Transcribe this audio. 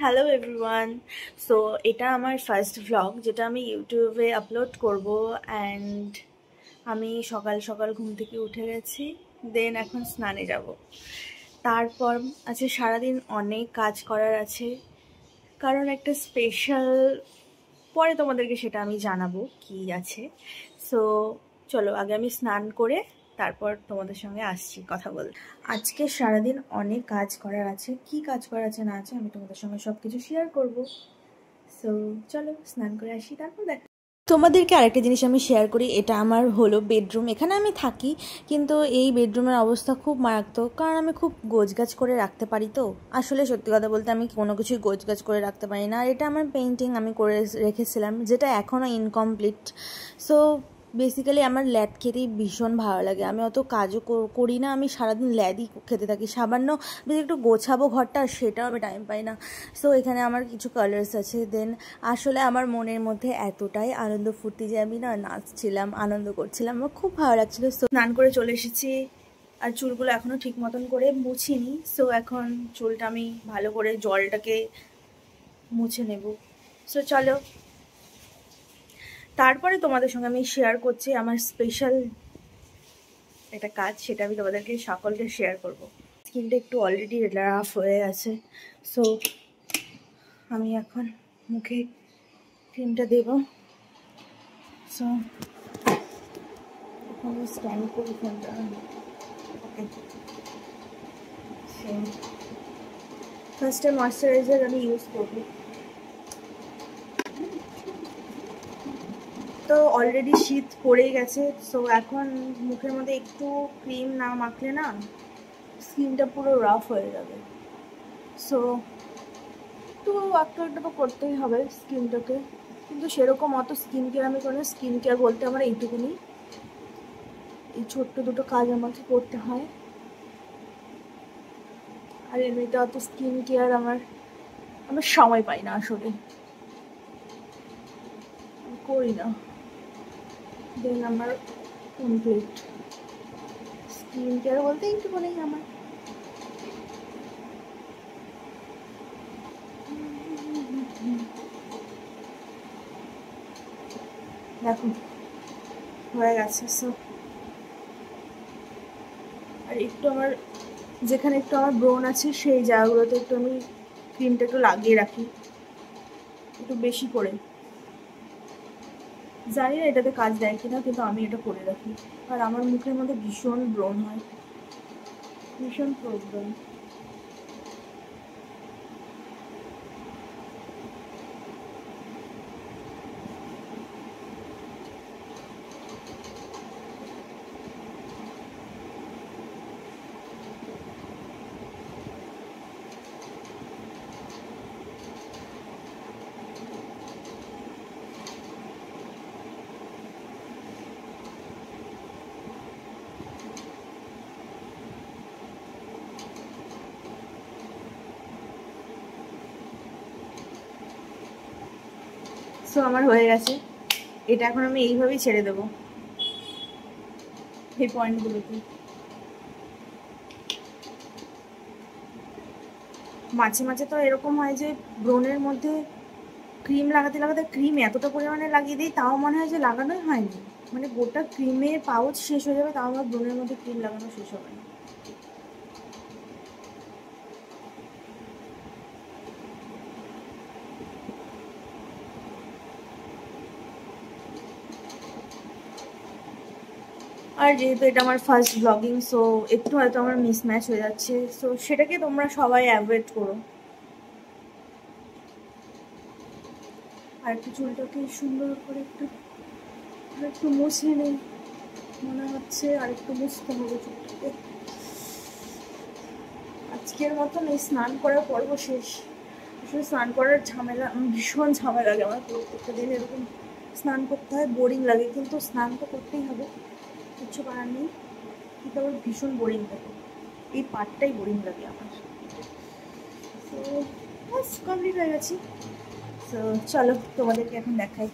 Hello everyone. So এটা আমার first vlog যেটা আমি ইউটিউবে আপলোড করব। অ্যান্ড আমি সকাল সকাল ঘুম থেকে উঠে গেছি, দেন এখন স্নানে যাব। তারপর আছে সারাদিন অনেক কাজ করার আছে, কারণ একটা স্পেশাল, পরে তোমাদেরকে সেটা আমি জানাবো কি আছে। সো চলো আগে আমি স্নান করে তারপর তোমাদের সঙ্গে আসছি কথা বলতে। আজকে সারাদিন অনেক কাজ করার আছে, কি কাজ করার আছে না আছে আমি তোমাদের সঙ্গে সব কিছু শেয়ার করবো। সো চলো স্নান করে আসি, তারপর দেখা। তোমাদেরকে আরেকটা জিনিস আমি শেয়ার করি, এটা আমার হলো বেডরুম। এখানে আমি থাকি, কিন্তু এই বেডরুমের অবস্থা খুব মারাত্মক, কারণ আমি খুব গোছগাছ করে রাখতে পারি। তো আসলে সত্যি কথা বলতে আমি কোনো কিছুই গোছগাছ করে রাখতে পারি না। আর এটা আমার পেন্টিং আমি করে রেখেছিলাম, যেটা এখনও ইনকমপ্লিট। সো বেসিক্যালি আমার ল্যাদ খেতেই ভীষণ ভালো লাগে। আমি অত কাজও করি না, আমি সারাদিন ল্যাদই খেতে থাকি। সামান্য বেশ একটু গোছাবো ঘরটা, সেটাও আমি টাইম পাই না। সো এখানে আমার কিছু কালার্স আছে। দেন আসলে আমার মনের মধ্যে এতটাই আনন্দ ফুর্তি যে আমি না নাচছিলাম, আনন্দ করছিলাম, আমার খুব ভালো লাগছিলো। সো স্নান করে চলে এসেছি, আর চুলগুলো এখনও ঠিক মতন করে মুছিনি। সো এখন চুলটা আমি ভালো করে জলটাকে মুছে নেব। সো চলো, তারপরে তোমাদের সঙ্গে আমি শেয়ার করছি আমার স্পেশাল একটা কাজ, সেটা আমি তোমাদেরকে সকলকে শেয়ার করব। স্কিনটা একটু অলরেডি রাফ হয়ে গেছে, সো আমি এখন মুখে ক্রিমটা দেব। সো এখন স্ক্যান করি ফোনটা। ওকে, ফার্স্টে ময়শ্চারাইজার আমি ইউজ করব। তো অলরেডি শীত পড়ে গেছে, সো এখন মুখের মধ্যে একটু ক্রিম না মাখলে না স্কিনটা পুরো রাফ হয়ে যাবে। সো একটু একটা তো করতেই হবে স্কিনটাকে, কিন্তু সেরকম অত স্কিন কেয়ার আমি করি না। স্কিন কেয়ার বলতে আমার এইটুকুনি, এই ছোট্ট দুটো কাজ আমাকে করতে হয়। আর এমনিতে অত স্কিন কেয়ার আমার সময় পাই না, আসলে করি না। দেন আমার কমপ্লিট স্কিন কেয়ার বলতে এইটুকুনি আমার। দেখো হয়ে গেছে। সো আর একটু আমার যেখানে একটু আমার ব্রণ আছে সেই জায়গাগুলোতে একটু আমি ক্রিমটা একটু লাগিয়ে রাখি, একটু বেশি করে। জানি না এটাতে কাজ দেয় কিনা, কিন্তু আমি এটা করে রাখি। আর আমার মুখের মধ্যে ভীষণ ব্রণ হয়, ভীষণ প্রবলেম। সো আমার হয়ে গেছে, এটা এখন আমি এইভাবেই ছেড়ে দেবো এই পয়েন্টগুলোতে। মাঝে মাঝে তো এরকম হয় যে ব্রণের মধ্যে ক্রিম লাগাতে লাগাতে ক্রিম এতটা পরিমাণে লাগিয়ে দিই, তাও মনে হয় যে লাগানোই হয়নি। মানে গোটা ক্রিমের পাউচ শেষ হয়ে যাবে, তাও আমার ব্রণের মধ্যে ক্রিম লাগানো শেষ হবে না। আর যেহেতু এটা আমার ফার্স্ট ব্লগিং, সো একটু হয়তো আমার মিসম্যাচ হয়ে যাচ্ছে, সো সেটাকে তোমরা সবাই অ্যাভয়েড করো। আর একটু চুলটাকে সুন্দর করে একটু মুছে নেই, মনে হচ্ছে আর একটু মুছতে হবে চুলটাকে। আজকের মতন এই স্নান করার পর্ব শেষ। আসলে স্নান করার ঝামেলা, ভীষণ ঝামেলা লাগে আমার। প্রত্যেকটা দিন এরকম স্নান করতে হয়, বোরিং লাগে, কিন্তু স্নান তো করতেই হবে, কিছু করার নেই। কিন্তু আমার ভীষণ বোরিং লাগে, এই পার্টটাই বোরিং লাগে আমার। তো বাস কমপ্লিট হয়ে গেছি। তো চলো তোমাদেরকে এখন দেখাই।